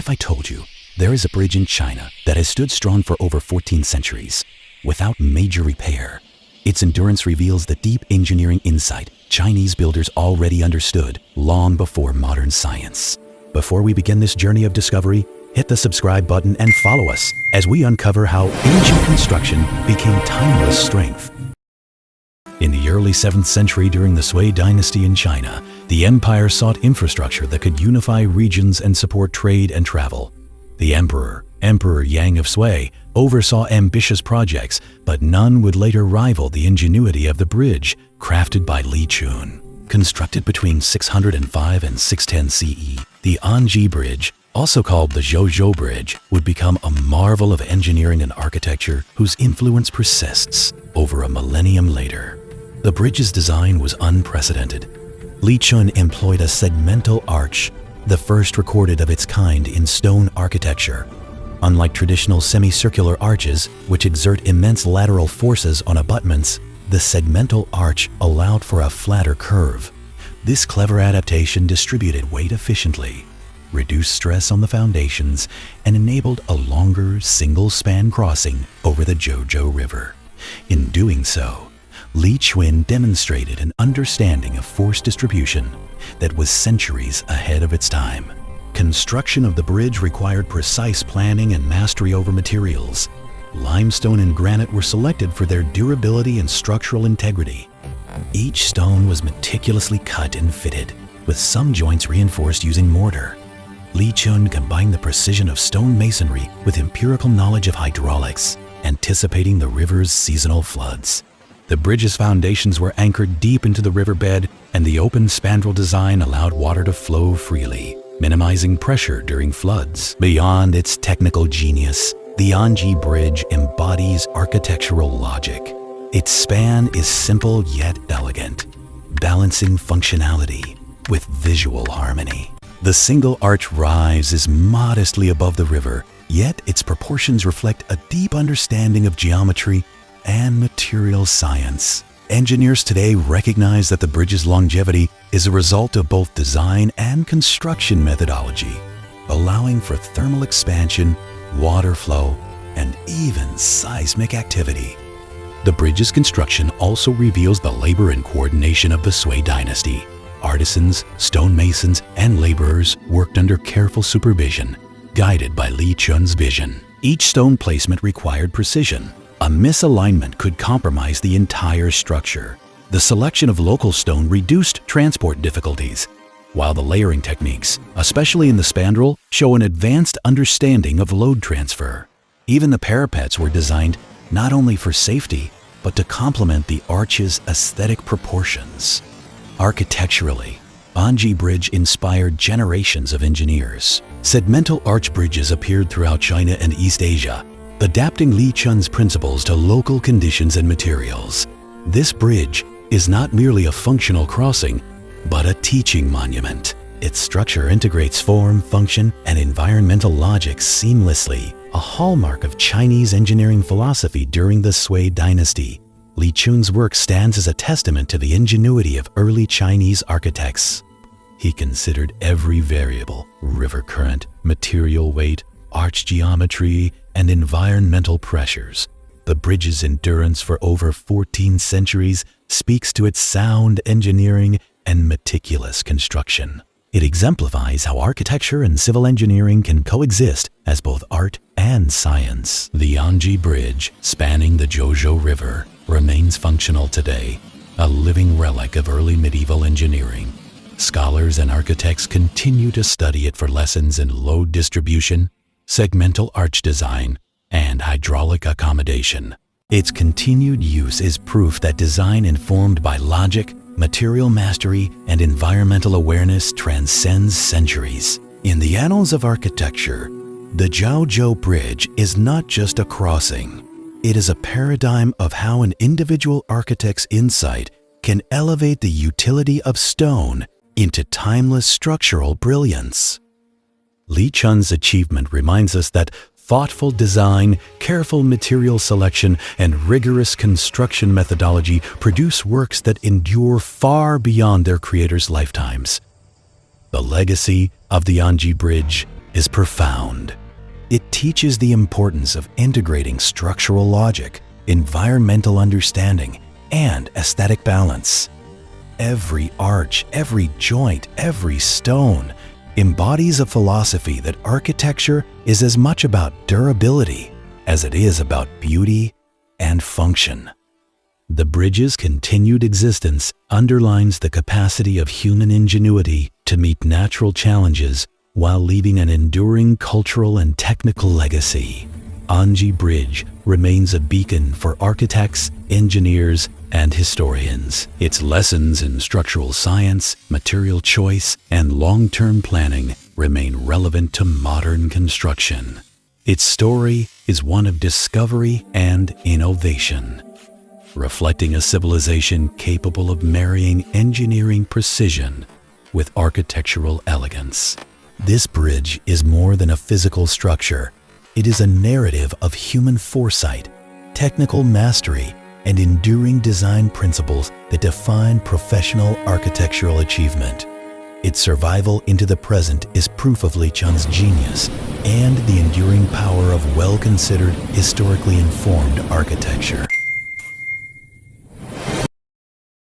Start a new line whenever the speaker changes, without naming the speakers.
if I told you there is a bridge in China that has stood strong for over 14 centuries without major repair? Its endurance reveals the deep engineering insight Chinese builders already understood long before modern science. Before we begin this journey of discovery, hit the subscribe button and follow us as we uncover how ancient construction became timeless strength. In the early 7th century during the Sui dynasty in China, the empire sought infrastructure that could unify regions and support trade and travel. The Emperor Yang of Sui, oversaw ambitious projects, but none would later rival the ingenuity of the bridge crafted by Li Chun. Constructed between 605 and 610 CE, the Onji Bridge, also called the Zhou Bridge, would become a marvel of engineering and architecture whose influence persists over a millennium later. The bridge's design was unprecedented. Li Chun employed a segmental arch, the first recorded of its kind in stone architecture. Unlike traditional semicircular arches, which exert immense lateral forces on abutments, the segmental arch allowed for a flatter curve. This clever adaptation distributed weight efficiently, reduced stress on the foundations, and enabled a longer, single-span crossing over the Zhou River. In doing so, Li Chun demonstrated an understanding of force distribution that was centuries ahead of its time. Construction of the bridge required precise planning and mastery over materials. Limestone and granite were selected for their durability and structural integrity. Each stone was meticulously cut and fitted, with some joints reinforced using mortar. Li Chun combined the precision of stone masonry with empirical knowledge of hydraulics, anticipating the river's seasonal floods. The bridge's foundations were anchored deep into the riverbed, and the open spandrel design allowed water to flow freely, minimizing pressure during floods. Beyond its technical genius, the Onji Bridge embodies architectural logic. Its span is simple yet elegant, balancing functionality with visual harmony. The single arch rises modestly above the river, yet its proportions reflect a deep understanding of geometry and material science. Engineers today recognize that the bridge's longevity is a result of both design and construction methodology, allowing for thermal expansion, water flow, and even seismic activity. The bridge's construction also reveals the labor and coordination of the Sui dynasty. Artisans, stonemasons, and laborers worked under careful supervision, guided by Li Chun's vision. Each stone placement required precision. A misalignment could compromise the entire structure. The selection of local stone reduced transport difficulties, while the layering techniques, especially in the spandrel, show an advanced understanding of load transfer. Even the parapets were designed not only for safety, but to complement the arch's aesthetic proportions. Architecturally, Onji Bridge inspired generations of engineers. Segmental arch bridges appeared throughout China and East Asia, adapting Li Chun's principles to local conditions and materials. This bridge is not merely a functional crossing, but a teaching monument. Its structure integrates form, function, and environmental logic seamlessly, a hallmark of Chinese engineering philosophy during the Sui dynasty. Li Chun's work stands as a testament to the ingenuity of early Chinese architects. He considered every variable: river current, material weight, arch geometry, and environmental pressures. The bridge's endurance for over 14 centuries speaks to its sound engineering and meticulous construction. It exemplifies how architecture and civil engineering can coexist as both art and science. The Onji Bridge, spanning the Zhou River, remains functional today, a living relic of early medieval engineering. Scholars and architects continue to study it for lessons in load distribution, segmental arch design, and hydraulic accommodation. Its continued use is proof that design informed by logic, material mastery, and environmental awareness transcends centuries. In the annals of architecture, the Zhou Bridge is not just a crossing. It is a paradigm of how an individual architect's insight can elevate the utility of stone into timeless structural brilliance. Li Chun's achievement reminds us that thoughtful design, careful material selection, and rigorous construction methodology produce works that endure far beyond their creators' lifetimes. The legacy of the Onji Bridge is profound. It teaches the importance of integrating structural logic, environmental understanding, and aesthetic balance. Every arch, every joint, every stone embodies a philosophy that architecture is as much about durability as it is about beauty and function. The bridge's continued existence underlines the capacity of human ingenuity to meet natural challenges while leaving an enduring cultural and technical legacy. Onji Bridge remains a beacon for architects, engineers, and historians. Its lessons in structural science, material choice, and long-term planning remain relevant to modern construction. Its story is one of discovery and innovation, reflecting a civilization capable of marrying engineering precision with architectural elegance. This bridge is more than a physical structure. It is a narrative of human foresight, technical mastery, and enduring design principles that define professional architectural achievement. Its survival into the present is proof of Lichun's genius and the enduring power of well-considered, historically informed architecture.